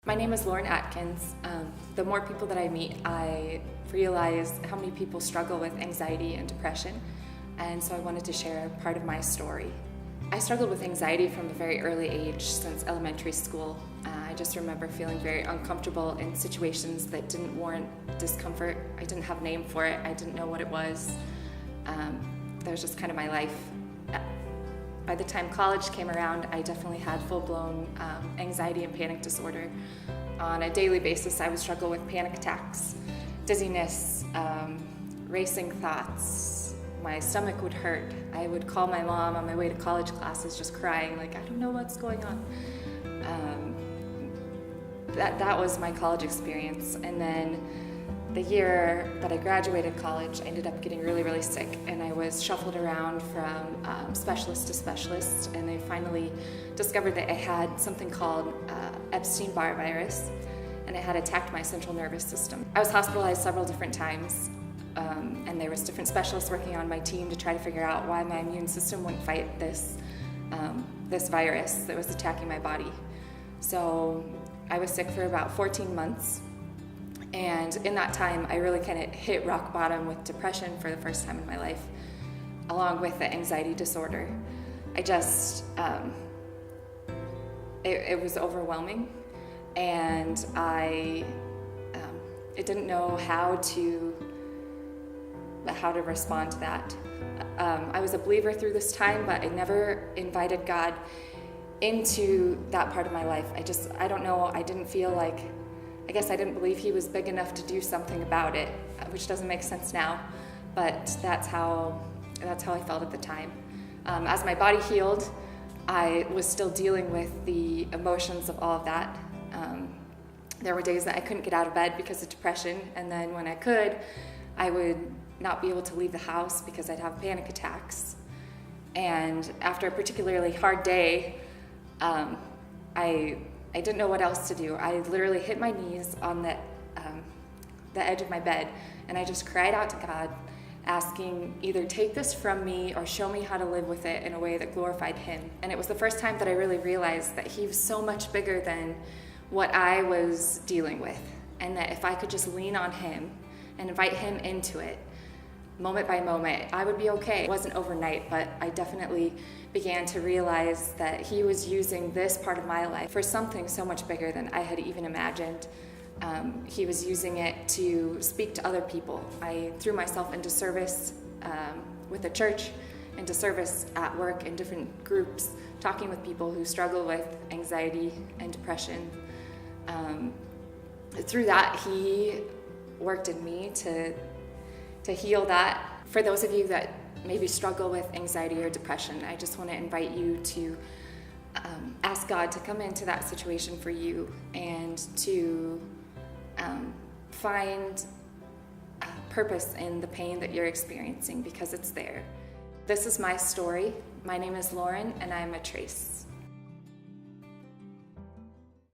My name is Lauren Atkins. The more people that I meet, I realize how many people struggle with anxiety and depression, and so I wanted to share part of my story. I struggled with anxiety from a very early age, since elementary school. I just remember feeling very uncomfortable in situations that didn't warrant discomfort. I didn't have a name for it. I didn't know what it was. That was just kind of my life. By the time college came around, I definitely had full-blown anxiety and panic disorder. On a daily basis, I would struggle with panic attacks, dizziness, racing thoughts. My stomach would hurt. I would call my mom on my way to college classes just crying, like, I don't know what's going on. That was my college experience. And then the year that I graduated college, I ended up getting really, really sick, and I was shuffled around from specialist to specialist, and they finally discovered that I had something called Epstein-Barr virus, and it had attacked my central nervous system. I was hospitalized several different times, and there was different specialists working on my team to try to figure out why my immune system wouldn't fight this virus that was attacking my body. So I was sick for about 14 months. And in that time, I really kind of hit rock bottom with depression for the first time in my life, along with the anxiety disorder. I just, it was overwhelming, and I didn't know how to respond to that. I was a believer through this time, but I never invited God into that part of my life. I don't know, I guess I didn't believe he was big enough to do something about it, which doesn't make sense now, but that's how I felt at the time. As my body healed, I was still dealing with the emotions of all of that. There were days that I couldn't get out of bed because of depression, and then when I could, I would not be able to leave the house because I'd have panic attacks. And after a particularly hard day, I didn't know what else to do. I literally hit my knees on the edge of my bed, and I just cried out to God, asking, either take this from me or show me how to live with it in a way that glorified him. And it was the first time that I really realized that he was so much bigger than what I was dealing with, and that if I could just lean on him and invite him into it, moment by moment, I would be okay. It wasn't overnight, but I definitely began to realize that he was using this part of my life for something so much bigger than I had even imagined. He was using it to speak to other people. I threw myself into service with the church, into service at work in different groups, talking with people who struggle with anxiety and depression. Through that, he worked in me to heal that. For those of you that maybe struggle with anxiety or depression, I just want to invite you to ask God to come into that situation for you and to find purpose in the pain that you're experiencing, because it's there. This is my story. My name is Lauren, and I'm a Trace.